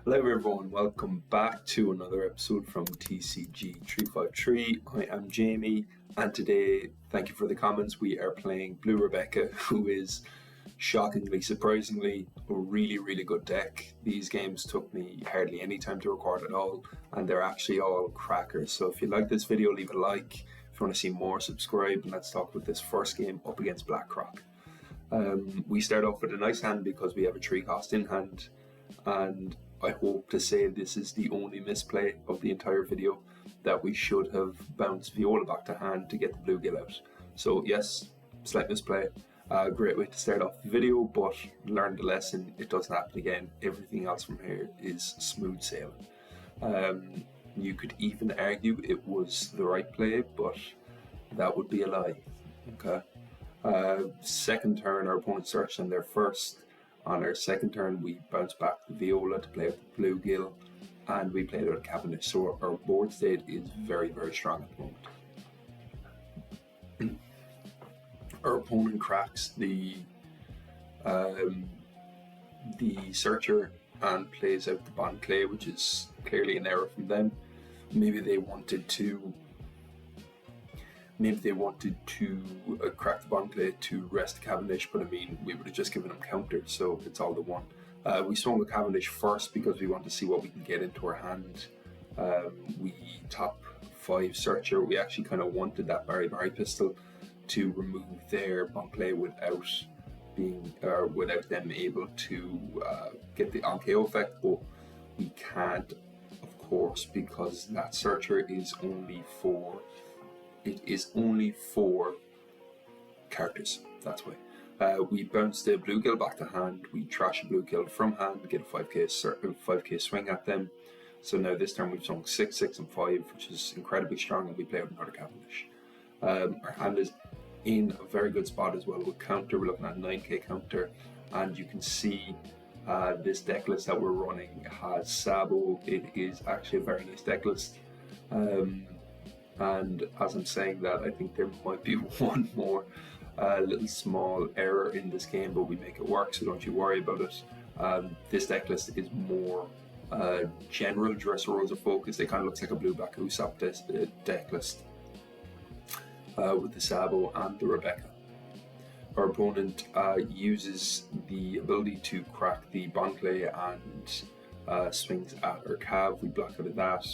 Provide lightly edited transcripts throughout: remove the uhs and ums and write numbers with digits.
Hello everyone, welcome back to another episode from TCG353. I am Jamie, and today, thank you for the comments, we are playing Blue Rebecca, who is shockingly, surprisingly, a really good deck. These games took me hardly any time to record at all, and they're actually all crackers. So if you like this video, leave a like. If you want to see more, subscribe, and let's talk about this first game up against Black Croc. We start off with a nice hand because we have a 3 cost in hand, and I hope to say this is the only misplay of the entire video, that we should have bounced Viola back to hand to get the bluegill out. So yes, slight misplay. Great way to start off the video, but learn the lesson, it doesn't happen again. Everything else from here is smooth sailing. You could even argue it was the right play, but that would be a lie. Okay. Second turn, our opponent searched on their first. On our second turn, we bounced back the Viola to play with the bluegill, and we played out a Cavendish. So our board state is very strong at the moment. Our opponent cracks the Searcher and plays out the Bond Clay, which is clearly an error from them. Maybe they wanted to crack the Bond Clay to rest Cavendish, but I mean, we would have just given them counter, so it's all the one. We swung the Cavendish first because we want to see what we can get into our hand. We top 5 Searcher. We actually kind of wanted that Bari pistol to remove their Bond Clay without them able to get the on-KO effect, but we can't, of course, because that Searcher is only for characters, that's why. We bounce the bluegill back to hand, we trash a bluegill from hand, get a 5k swing at them. So now this turn we've swung 6, 6 and 5, which is incredibly strong, and we play out another Cavendish. Our hand is in a very good spot as well with counter. We're looking at 9k counter, and you can see this deck list that we're running has Sabo. It is actually a very nice deck list. And as I'm saying that, I think there might be one more little small error in this game, but we make it work, so don't you worry about it. This deck list is more general Dressrosa focused. It kind of looks like a blue-black Usopp deck list with the Sabo and the Rebecca. Our opponent uses the ability to crack the Bond Clay and swings at our Cav. We block out of that.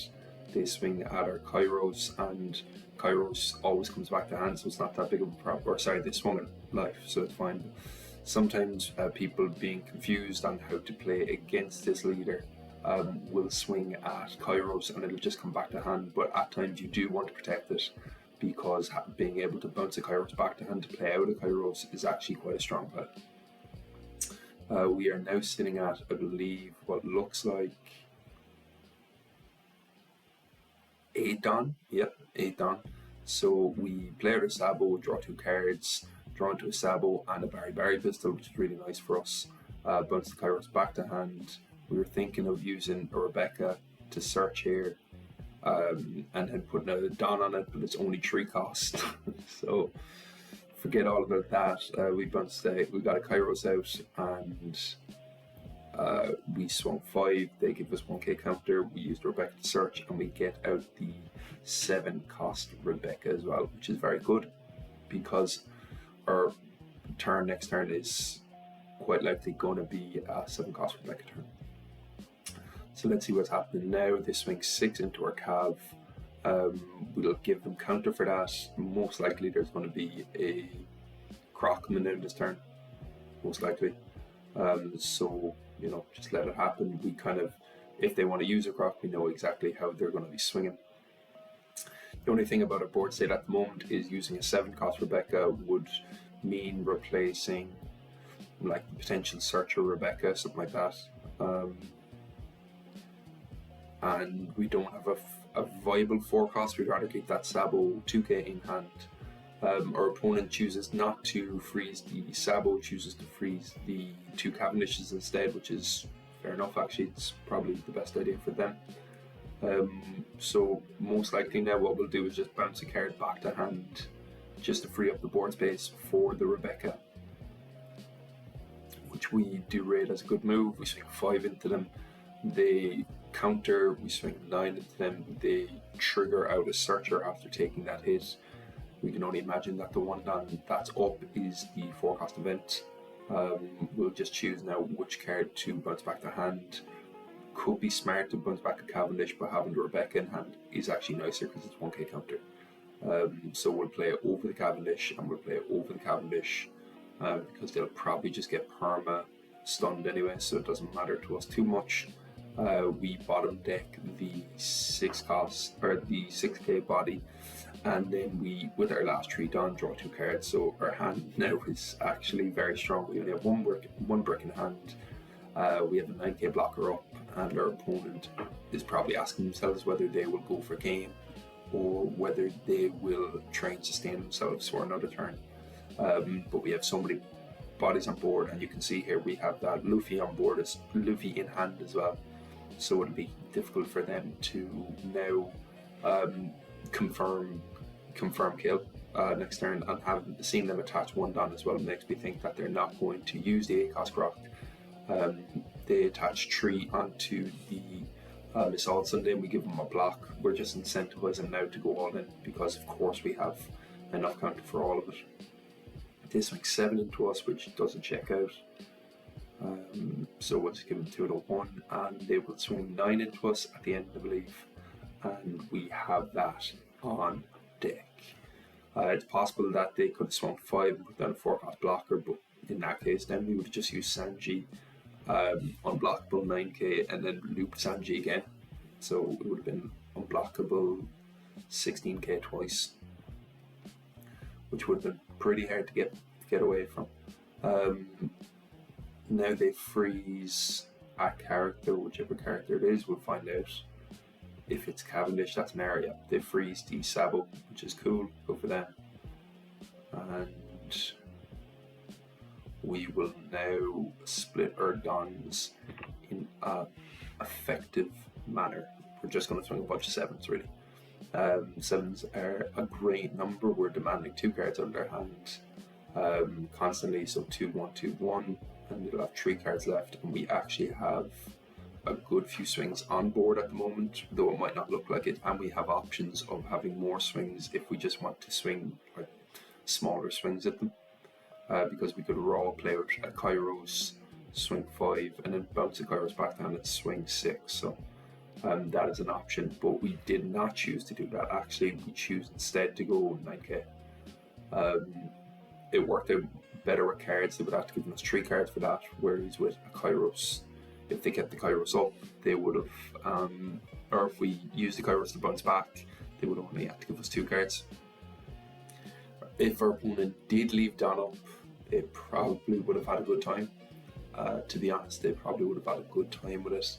They swing at our Kairos, and Kairos always comes back to hand, so it's not that big of a problem. Or sorry, they swung at life, so it's fine. Sometimes people being confused on how to play against this leader will swing at Kairos and it'll just come back to hand, but at times you do want to protect it, because being able to bounce a Kairos back to hand to play out a Kairos is actually quite a strong play. We are now sitting at, I believe, what looks like 8 Don. Yep, 8 Don. So we play out a Sabo, draw 2 cards, draw into a Sabo and a Bari pistol, which is really nice for us. Bounce the Kairos back to hand. We were thinking of using a Rebecca to search here, and then putting a Don on it, but it's only 3 cost. So forget all about that. We got a Kairos out, and we swung 5, they give us 1k counter, we used Rebecca to search, and we get out the 7 cost Rebecca as well, which is very good, because our next turn is quite likely going to be a 7 cost Rebecca turn. So let's see what's happening now. They swing 6 into our Cav. We'll give them counter for that. Most likely there's going to be a Croc coming in this turn, most likely. So, you know, just let it happen. We kind of, if they want to use a Croc, we know exactly how they're going to be swinging. The only thing about our board state at the moment is using a 7 cost Rebecca would mean replacing like the potential Searcher Rebecca, something like that. And we don't have a viable 4 cost. We'd rather keep that Sabo 2k in hand. Our opponent chooses not to freeze the Sabo, chooses to freeze the 2 Cavendishes instead, which is fair enough. Actually, it's probably the best idea for them. So most likely now what we'll do is just bounce a card back to hand just to free up the board space for the Rebecca, which we do rate as a good move. We swing 5 into them. They counter, we swing 9 into them, they trigger out a searcher after taking that hit. We can only imagine that the one that's up is the forecast event. We'll just choose now which card to bounce back to hand. Could be smart to bounce back a Cavendish, but having the Rebecca in hand is actually nicer because it's 1k counter. So we'll play it over the Cavendish, and we'll play it over the Cavendish because they'll probably just get perma stunned anyway, so it doesn't matter to us too much. We bottom deck the 6 cost or the 6k body, and then we, with our last 3 done, draw 2 cards. So our hand now is actually very strong. We only have one brick in hand. We have a 9k blocker up, and our opponent is probably asking themselves whether they will go for game or whether they will try and sustain themselves for another turn. But we have so many bodies on board, and you can see here we have that Luffy on board, as Luffy in hand as well. So it'll be difficult for them to now confirm kill next turn, and having seen them attach 1 down as well makes me think that they're not going to use the 8 cost Croc. They attach 3 onto the Missile Sunday, and we give them a block. We're just incentivizing now to go all in because of course we have enough counter for all of it. They swing 7 into us, which doesn't check out. So we'll just give them 2 to 1, and they will swing 9 into us at the end, I believe, and we have that on deck. It's possible that they could have swung 5 and put down a 4-cost blocker, but in that case, then we would have just used Sanji, unblockable 9k, and then loop Sanji again. So it would have been unblockable 16k twice, which would have been pretty hard to get away from. Now they freeze a character, whichever character it is, we'll find out. If it's Cavendish, that's an area. They freeze the Sabo, which is cool, go for them. And we will now split our dons in an effective manner. We're just going to swing a bunch of 7s, really. 7s are a great number. We're demanding 2 cards out of their hand constantly, so 2, 1, 2, 1, and we'll have 3 cards left, and we actually have a good few swings on board at the moment, though it might not look like it, and we have options of having more swings if we just want to swing like smaller swings at them, because we could raw play out a Kairos, swing 5, and then bounce the Kairos back down and swing 6. So that is an option, but we did not choose to do that. Actually, we choose instead to go 9k. It worked out better with cards. They would have to give us 3 cards for that, whereas with a Kairos, if they kept the Kairos up, they would have, or if we used the Kairos to bounce back, they would only have to give us 2 cards. If our opponent did leave Don up, it probably would have had a good time. To be honest, they probably would have had a good time with it.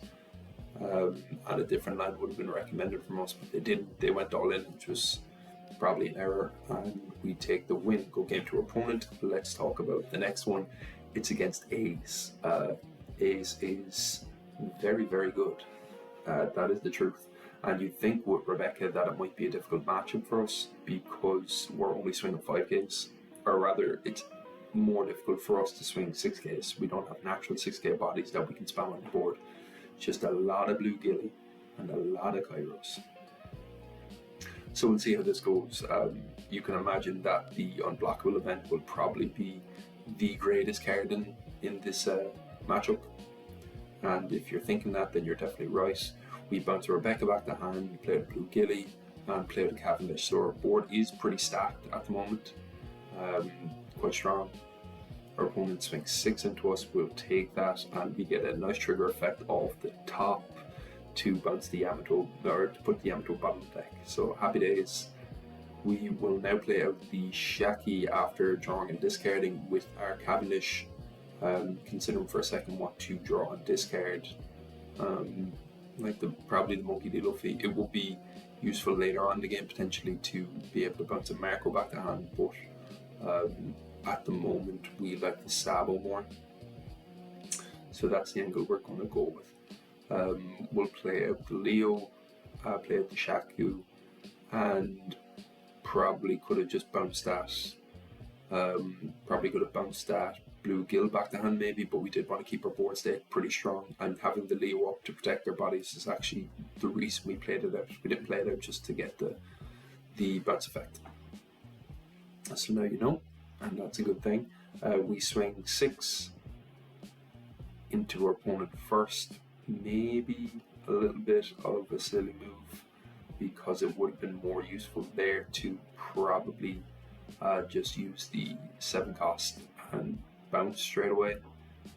And a different land would have been recommended from us, but they didn't. They went all in, which was probably an error, and we take the win. Go game to our opponent. Let's talk about the next one. It's against Ace. Ace is very, very good. That is the truth. And you'd think with Rebecca that it might be a difficult matchup for us because we're only swinging 5Ks, or rather, it's more difficult for us to swing 6Ks. We don't have natural 6K bodies that we can spam on the board. Just a lot of blue gilly and a lot of Kairos. So we'll see how this goes. You can imagine that the Unblockable event will probably be the greatest card in this matchup. And if you're thinking that, then you're definitely right. We bounce Rebecca back to hand, play the blue gilly, and play the Cavendish. So our board is pretty stacked at the moment. Quite strong. Our opponent swings 6 into us, we'll take that, and we get a nice trigger effect off the top to bounce the Yamato, or to put the Yamato bottom deck. So happy days. We will now play out the Shaki after drawing and discarding with our Cavendish. Considering for a second what to draw and discard. Like probably the Monkey D. Luffy. It will be useful later on in the game potentially to be able to bounce a Marco back to hand, but at the moment we like the Sabo more. So that's the angle we're going to go with. We'll play out the Leo, play out the Shaku, and probably could have just bounced that. Blue Gill back to hand maybe, but we did want to keep our board state pretty strong, and having the Leo up to protect their bodies is actually the reason we played it out. We didn't play it out just to get the bounce effect. So now you know, and that's a good thing. We swing 6 into our opponent first, maybe a little bit of a silly move, because it would have been more useful there to probably just use the 7 cost and bounce straight away,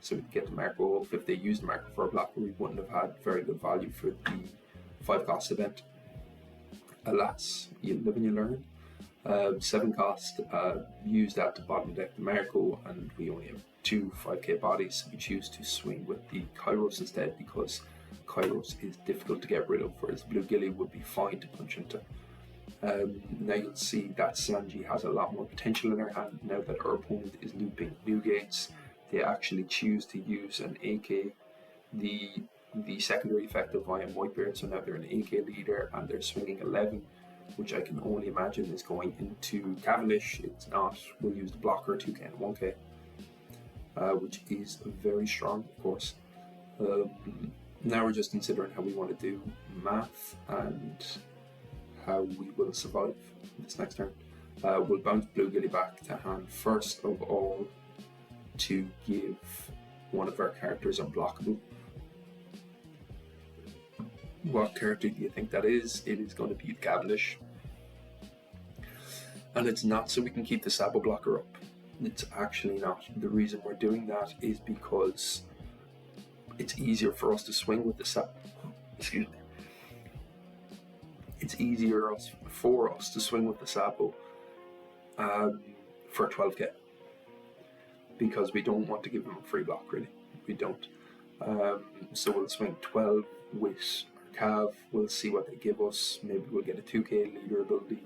so we get the Marco up. If they used the Marco for a blocker, we wouldn't have had very good value for the 5 cost event. Alas, you live and you learn. 7 cost, use that to bottom deck the Marco, and we only have 2 5k bodies. We choose to swing with the Kairos instead, because Kairos is difficult to get rid of, whereas Blue Gilly would be fine to punch into. Now you'll see that Sanji has a lot more potential in her hand now that our opponent is looping new gates. They actually choose to use an AK, the secondary effect of I Am Whitebeard, so now they're an AK leader and they're swinging 11, which I can only imagine is going into Cavendish. It's not. We'll use the blocker 2k and 1k, which is very strong, of course. Now we're just considering how we want to do math and how we will survive this next turn. We'll bounce Blue Gilly back to hand first of all to give one of our characters Unblockable. What character do you think that is? It is going to be Cavendish. And it's not so we can keep the Sabo blocker up. It's actually not. The reason we're doing that is because it's easier for us to swing with the Sabo. Excuse me. It's easier for us to swing with the Sabo for 12k, because we don't want to give them a free block, really. We don't. So we'll swing 12 with our Cav. We'll see what they give us. Maybe we'll get a 2k leader ability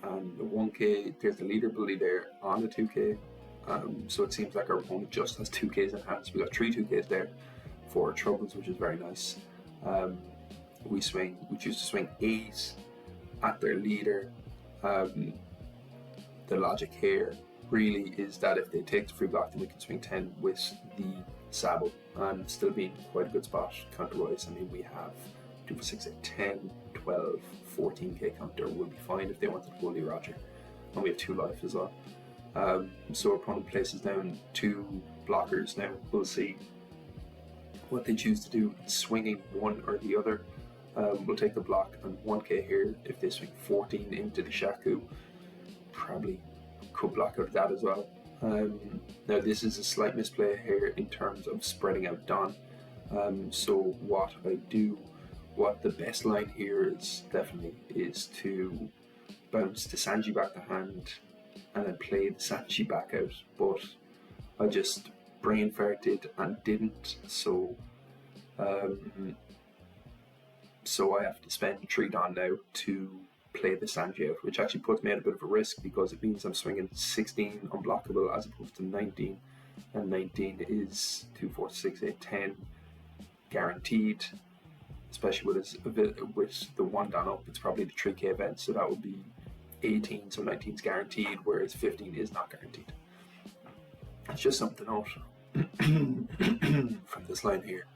and a 1k. There's the leader ability there on the 2k. So it seems like our opponent just has 2ks in hand. So we got 3 2ks there for our troubles, which is very nice. We choose to swing 8 at their leader. The logic here really is that if they take the free block, then we can swing 10 with the Sabo and still be in quite a good spot counter-wise. I mean, we have 2 for 6, 8, 10, 12, 14k counter will be fine if they wanted to bully Roger. And we have 2 life as well. So our opponent places down 2 blockers now. We'll see what they choose to do, swinging one or the other. We'll take the block and 1k here. If they swing 14 into the Shaku, probably could block out that as well. Now this is a slight misplay here in terms of spreading out Don. So what the best line here is definitely is to bounce the Sanji back to hand and then play the Sanji back out. But I just brain farted and didn't, so I have to spend 3 Don now to play the Sanji out, which actually puts me at a bit of a risk because it means I'm swinging 16 Unblockable as opposed to 19, and 19 is 2, 4, 6, 8, 10 guaranteed, especially with the 1 Don up. It's probably the 3k event, so that would be 18, so 19 is guaranteed, whereas 15 is not guaranteed. It's just something to note from this line here.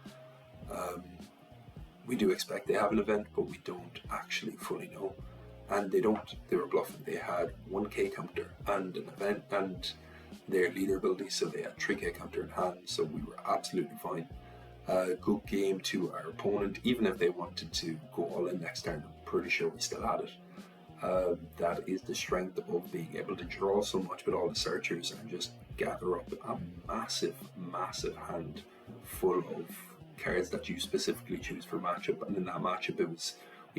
We do expect they have an event, but we don't actually fully know. And they don't. They were bluffing. They had 1k counter and an event and their leader ability, so they had 3k counter in hand, so we were absolutely fine. Good game to our opponent. Even if they wanted to go all in next turn, I'm pretty sure we still had it. That is the strength of being able to draw so much with all the searchers and just gather up a massive hand full of cards that you specifically choose for matchup. And in that matchup we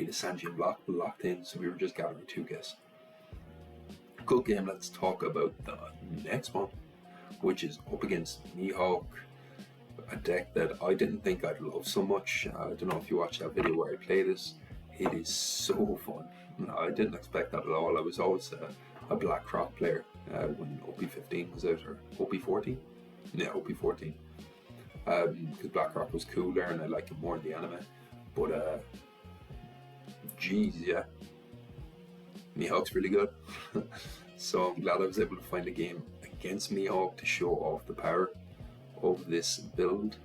had a Sanji and Unblockable locked in, so we were just gathering 2Ks. Good game. Let's talk about the next one, which is up against Mihawk, a deck that I didn't think I'd love so much. I don't know if you watched that video where I played it. It is so fun. I didn't expect that at all. I was always a Black Croc player when OP15 was out, or OP14? Yeah, OP14. Because Black Croc was cooler and I like it more in the anime. But, geez, yeah. Mihawk's really good. So I'm glad I was able to find a game against Mihawk to show off the power of this build.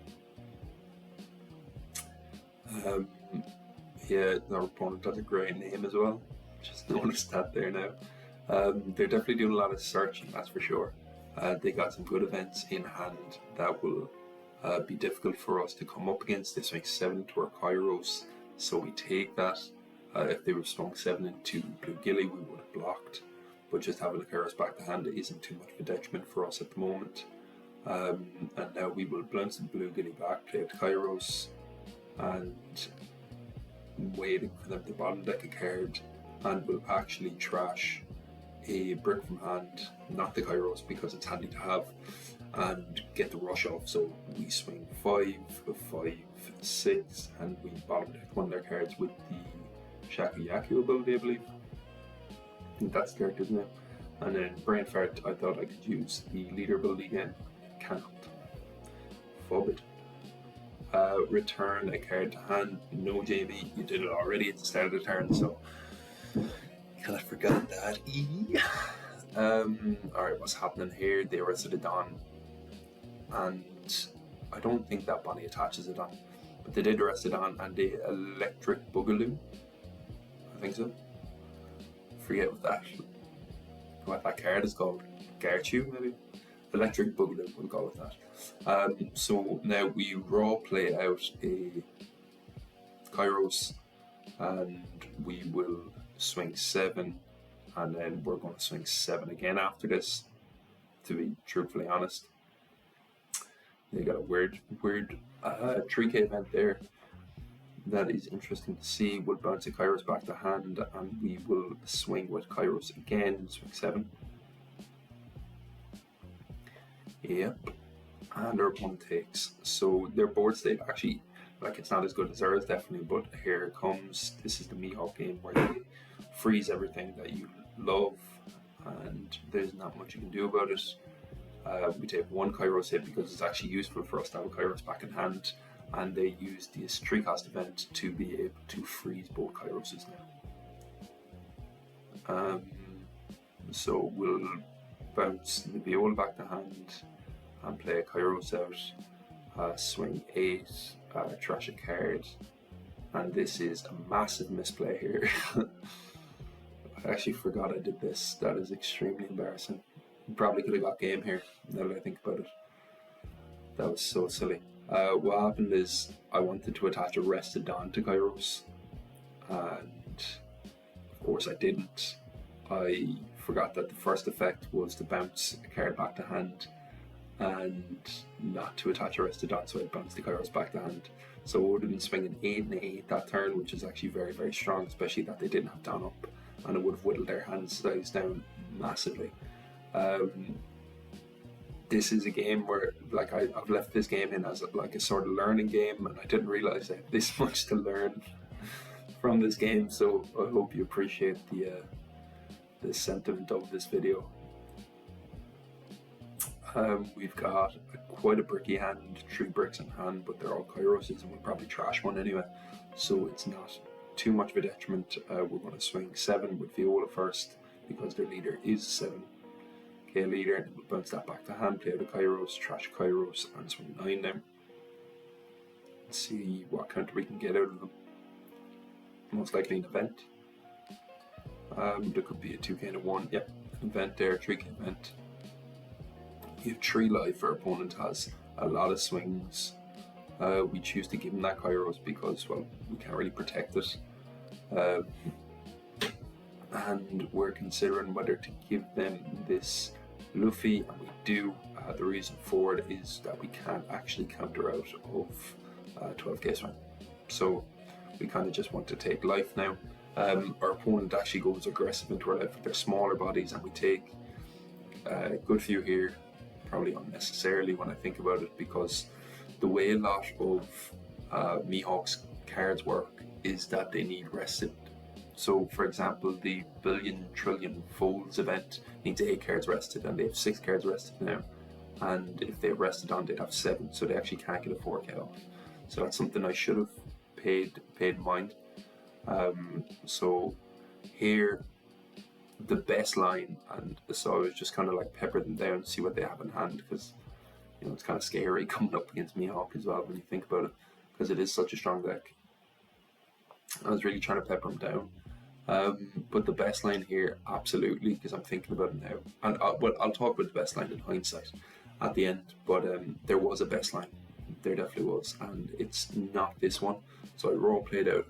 Yeah, our opponent has a great name as well. Just noticed that there now. They're definitely doing a lot of searching, that's for sure. They got some good events in hand that will be difficult for us to come up against. They swing 7 into our Kairos, so we take that. If they were swung 7 into Blue Gilly, we would have blocked. But just having the Kairos back to hand isn't too much of a detriment for us at the moment. And now we will bounce the Blue Gilly back, play with Kairos, and waiting for them to bottom deck a card, and we'll actually trash a brick from hand, not the Kairos because it's handy to have, and get the rush off. So we swing 5, 5, 6, and we bottom deck one of their cards with the Shakuyaku ability, I believe. I think that's the character's name. And then Brain Fart, I thought I could use the leader ability again. Cannot. Fob it. Return a card to hand. No, Jamie, you did it already at the start of the turn, so kind of forgot that. Alright, what's happening here? They arrested a Don, and I don't think that Bonnie attaches it on, but they did arrest it on, and the Electric Boogaloo, I think so. Forget what that card is called. Garchu, maybe? Electric Boogaloo, we'll go with that. So now we raw play out a Kairos, and we will swing 7, and then we're going to swing 7 again after this, to be truthfully honest. They got a weird 3k event there. That is interesting to see. We'll bounce a Kairos back to hand, and we will swing with Kairos again, swing 7. Yep. And our opponent takes. So their board state actually, like, it's not as good as ours, definitely, but here it comes. This is the Mihawk game where they freeze everything that you love, and there's not much you can do about it. We take 1 Kairos hit because it's actually useful for us to have a Kairos back in hand, and they use this 3-cost event to be able to freeze both Kairoses now. So we'll bounce the Viola back to hand and play a Kairos out, swing 8, trash a card, and this is a massive misplay here. I actually forgot I did this. That is extremely embarrassing. Probably could have got game here, now that I think about it. That was so silly. What happened is I wanted to attach a Rested Dawn to Kairos, and of course I didn't. I forgot that the first effect was to bounce a card back to hand and not to attach a Rested Dawn, so I bounced the Kairos back to hand. So I would have been swinging 8 and 8 that turn, which is actually very, very strong, especially that they didn't have Dawn up, and it would have whittled their hand size down massively. This is a game where, like, I've left this game in as a sort of learning game, and I didn't realize I had this much to learn from this game. So I hope you appreciate the sentiment of this video. We've got quite a bricky hand, 3 bricks in hand, but they're all Kairoses, and we'll probably trash one anyway, so it's not too much of a detriment. We're going to swing 7 with Viola first because their leader is 7. Leader, and we'll bounce that back to hand, play out a Kairos, trash Kairos, and swing 9 now. Let's see what counter we can get out of them. Most likely an event. There could be a 2k and a 1. Yep, an event there, 3k event. You have 3 life. Our opponent has a lot of swings. We choose to give him that Kairos because, well, we can't really protect it. And we're considering whether to give them this Luffy, and we do. The reason for it is that we can't actually counter out of 12k swing, so we kind of just want to take life now. Our opponent actually goes aggressive into our life with their smaller bodies, and we take a good few here, probably unnecessarily when I think about it, because the way a lot of Mihawk's cards work is that they need rested. So, for example, the Billion Trillion Folds event needs 8 cards rested, and they have 6 cards rested now. And if they have rested on, they'd have 7, so they actually can't get a 4k off. So that's something I should have paid in mind. So here the best line, and so I was just kind of like pepper them down, see what they have in hand, because you know it's kind of scary coming up against Mihawk as well when you think about it, because it is such a strong deck. I was really trying to pepper them down. But the best line here, absolutely, because I'm thinking about it now, and well, I'll talk about the best line in hindsight at the end. But there was a best line, there definitely was, and it's not this one. So I raw played out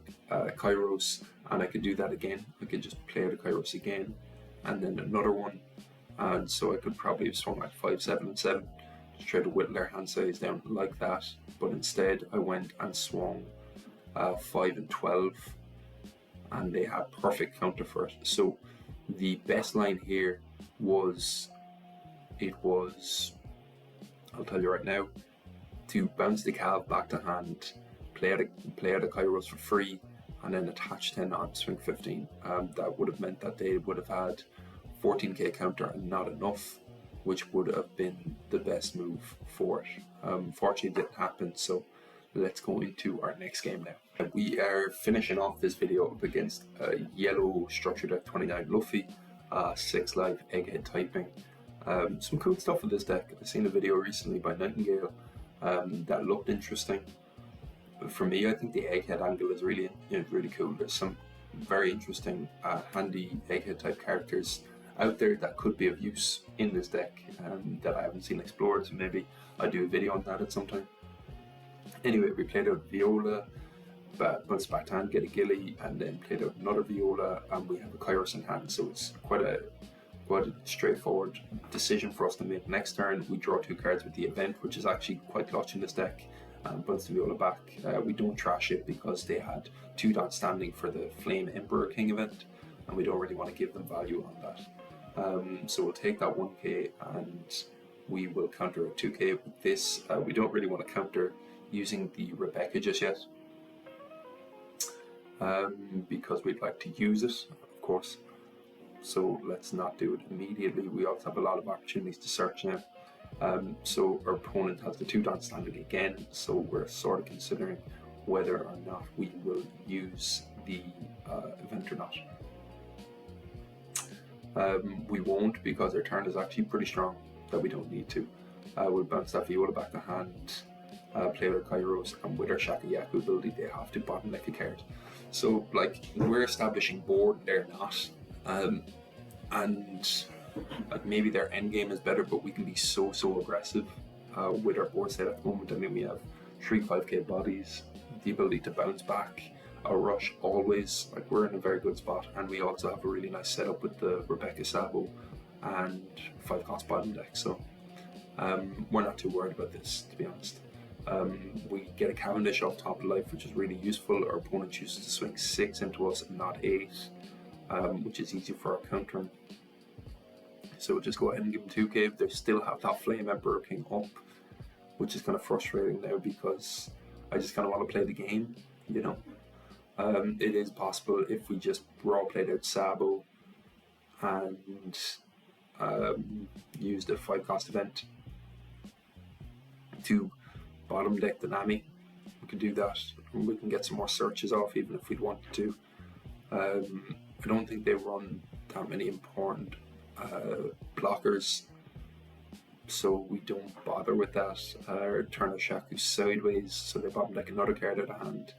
Kairos, and I could do that again. I could just play out a Kairos again, and then another one, and so I could probably have swung like 5, 7, and 7 to try to whittle their hand size down like that. But instead, I went and swung 5 and 12. And they had perfect counter for it. So the best line here was, I'll tell you right now, to bounce the Cav back to hand, play out a Kairos for free, and then attach 10 on swing 15. That would have meant that they would have had 14k counter and not enough, which would have been the best move for it. Fortunately, it didn't happen, so let's go into our next game now. We are finishing off this video up against yellow structure deck 29 Luffy, 6 live Egghead typing. Some cool stuff with this deck. I've seen a video recently by Nightingale that looked interesting. For me, I think the Egghead angle is really cool. There's some very interesting handy Egghead type characters out there that could be of use in this deck that I haven't seen explored, so maybe I'll do a video on that at some time. Anyway, we played out Viola, bounce back to hand, get a Gilly, and then played out another Viola, and we have a Kairos in hand, so it's quite a straightforward decision for us to make. Next turn, we draw 2 cards with the event, which is actually quite clutch in this deck, and bounce the Viola back. We don't trash it because they had 2 dots standing for the Flame Emperor King event, and we don't really want to give them value on that. So we'll take that 1k, and we will counter a 2k with this. We don't really want to counter using the Rebecca just yet, because we'd like to use it, of course, so let's not do it immediately. We also have a lot of opportunities to search now, so our opponent has the 2 dots standing again, so we're sort of considering whether or not we will use the event or not. We won't, because our turn is actually pretty strong that we don't need to. We'll bounce that Viola back to hand, play with our Kairos, and with our Shakuyaku ability they have to bottom deck a card. So like, we're establishing board, they're not, and like maybe their end game is better, but we can be so aggressive with our board set at the moment. I mean, we have 3 5k bodies, the ability to bounce back, a rush always, like we're in a very good spot, and we also have a really nice setup with the Blocker Sabo and 5 cost bottom deck, so we're not too worried about this, to be honest. We get a Cavendish off top of life, which is really useful. Our opponent chooses to swing 6 into us and not 8, which is easy for our countering. So we'll just go ahead and give them 2k. They still have that Flame Emperor King up, which is kind of frustrating now because I just kind of want to play the game, you know. It is possible if we just raw played out Sabo and used a 5 cost event to bottom deck the Nami. We can do that, and we can get some more searches off even if we'd wanted to. I don't think they run that many important blockers, so we don't bother with that. Turn our Shaku sideways, so they bottom deck another card out of hand,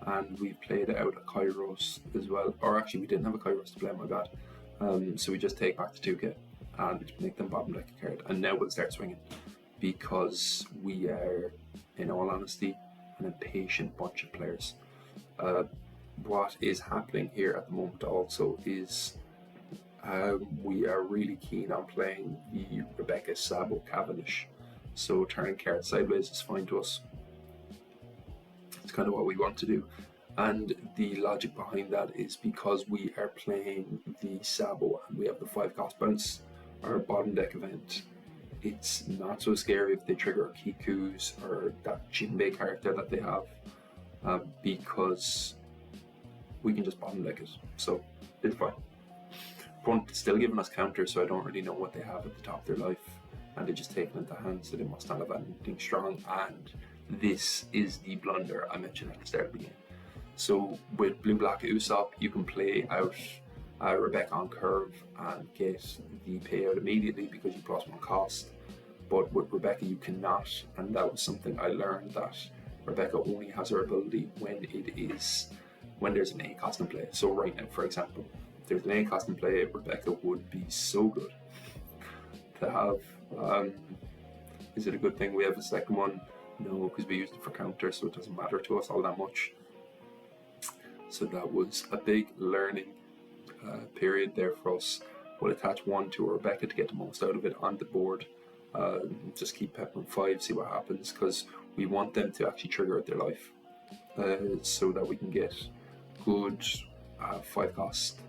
and we played out a Kairos as well, or actually we didn't have a Kairos to play, my bad. So we just take back the 2k and make them bottom deck a card, and now we'll start swinging, because we are, in all honesty, an impatient bunch of players. What is happening here at the moment also is we are really keen on playing the Rebecca Sabo Cavendish, so turning cards sideways is fine to us. It's kind of what we want to do, and the logic behind that is because we are playing the Sabo and we have the 5 cost bounce, our bottom deck event. It's not so scary if they trigger Kiku's or that Jinbei character that they have, because we can just bottom deck it, so it's fine. Opponent is still giving us counters, so I don't really know what they have at the top of their life, and they just take it into hand, so they must not have anything strong, and this is the blunder I mentioned at the start of the game. So with blue black Usopp, you can play out Rebecca on curve and get the payout immediately because you plus 1 cost. But with Rebecca you cannot, and that was something I learned, that Rebecca only has her ability when there's an A cost in play. So right now, for example, if there's an A cost in play, Rebecca would be so good to have. Is it a good thing we have a second one? No, because we used it for counter, so it doesn't matter to us all that much. So that was a big learning period there for us. We'll attach 1 to Rebecca to get the most out of it on the board. Just keep peppering 5, see what happens, because we want them to actually trigger out their life, so that we can get good 5 cost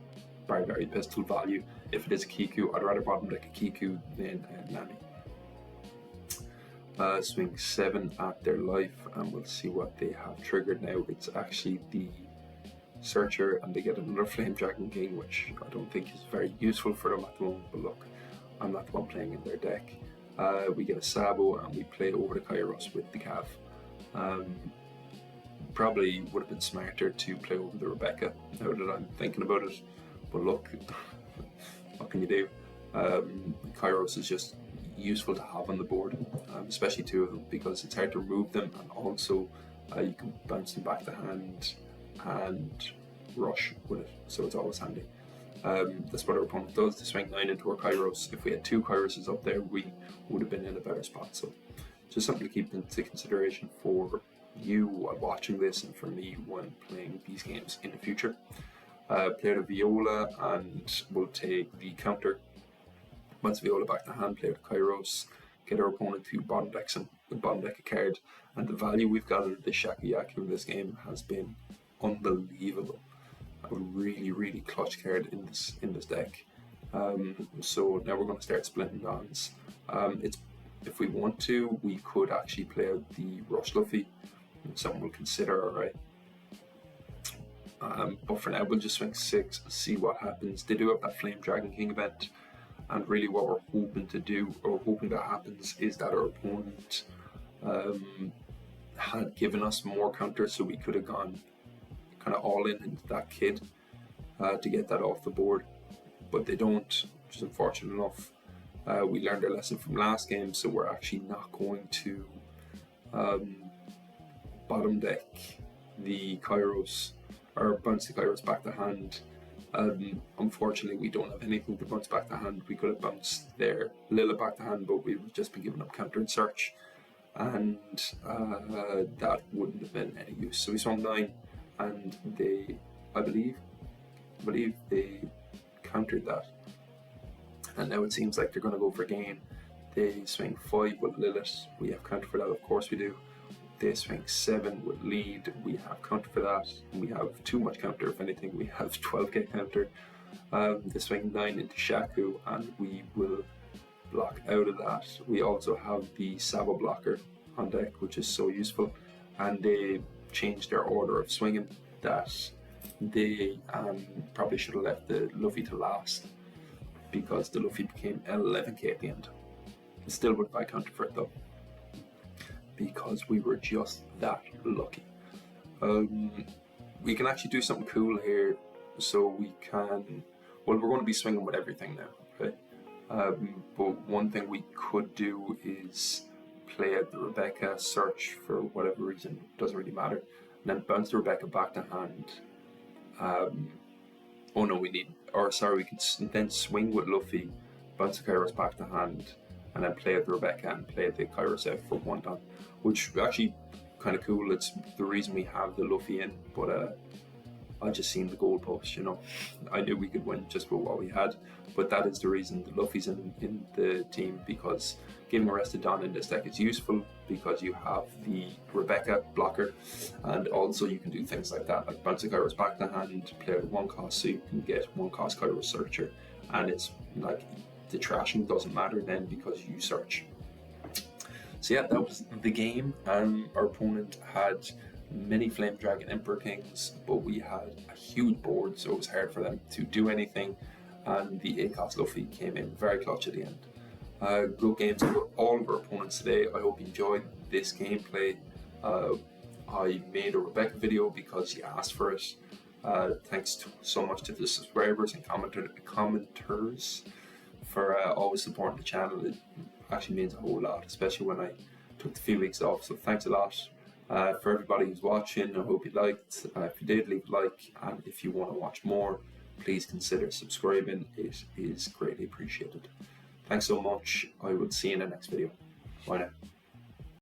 Bari pistol value. If it is a Kiku, I'd rather bottom deck a Kiku than a Nami. Swing 7 at their life, and we'll see what they have triggered now. It's actually the Searcher, and they get another Flame Dragon King, which I don't think is very useful for them at the moment, but look, I'm not the one playing in their deck. We get a Sabo, and we play over the Kairos with the Cav. Probably would have been smarter to play over the Rebecca, now that I'm thinking about it, but look, what can you do? Kairos is just useful to have on the board, especially 2 of them, because it's hard to remove them, and also you can bounce them back to hand and rush with it, so it's always handy. That's what our opponent does. They swing 9 into our Kairos. If we had 2 Kairoses up there, we would have been in a better spot. So just something to keep into consideration for you while watching this, and for me when playing these games in the future. Play the Viola, and we'll take the counter. Once Viola back to hand, play the Kairos, get our opponent to bottom deck a card, and the value we've got out of the Shakuyaku in this game has been unbelievable. A really clutch card in this deck. So now we're going to start splitting bonds. If we want to, we could actually play out the Rush Luffy. Something we'll consider, alright. But for now, we'll just swing 6 and see what happens. They do have that Flame Dragon King event, and really what we're hoping to do, or hoping that happens, is that our opponent had given us more counters, so we could have gone kind of all in into that kid to get that off the board, but they don't, which is unfortunate enough. We learned our lesson from last game, so we're actually not going to bottom deck the Kairos, or bounce the Kairos back to hand. Unfortunately, we don't have anything to bounce back to hand. We could have bounced their Lila back to hand, but we've just been given up counter and search, and that wouldn't have been any use. So we swung 9, and they, I believe they countered that, and now it seems like they're going to go for gain. They swing 5 with Lilith. We have counter for that, of course we do. They swing 7 with lead. We have counter for that. We have too much counter. If anything, we have 12k counter. They swing 9 into Shaku, and we will block out of that. We also have the Sabo blocker on deck, which is so useful, and they changed their order of swinging, that they probably should have left the Luffy to last, because the Luffy became 11k at the end. Still would buy counter for it though, because we were just that lucky. We can actually do something cool here, so we can, well, we're going to be swinging with everything now, okay? But one thing we could do is play out the Rebecca, search for whatever reason, doesn't really matter, and then bounce the Rebecca back to hand. Oh no, we can then swing with Luffy, bounce the Kairos back to hand, and then play out the Rebecca and play the Kairos out for 1 down, which actually kind of cool. It's the reason we have the Luffy in, but I just seen the goalpost, you know. I knew we could win just with what we had, but that is the reason the Luffy's in the team, because giving Arrested Dawn in this deck is useful, because you have the Rebecca blocker, and also you can do things like that, like bounce the Kairos back to hand, play out 1 cost, so you can get 1 cost Kairos Searcher, and it's like the trashing doesn't matter then because you search. So yeah, that was the game. Our opponent had many Flame Dragon Emperor Kings, but we had a huge board, so it was hard for them to do anything, and the A-Cost Luffy came in very clutch at the end. Good games for all of our opponents today. I hope you enjoyed this gameplay. I made a Rebecca video because you asked for it. Thanks so much to the subscribers and commenters for always supporting the channel. It actually means a whole lot, especially when I took the few weeks off. So thanks a lot for everybody who's watching. I hope you liked. If you did, leave a like, and if you want to watch more, please consider subscribing. It is greatly appreciated. Thanks so much. I will see you in the next video. Bye now.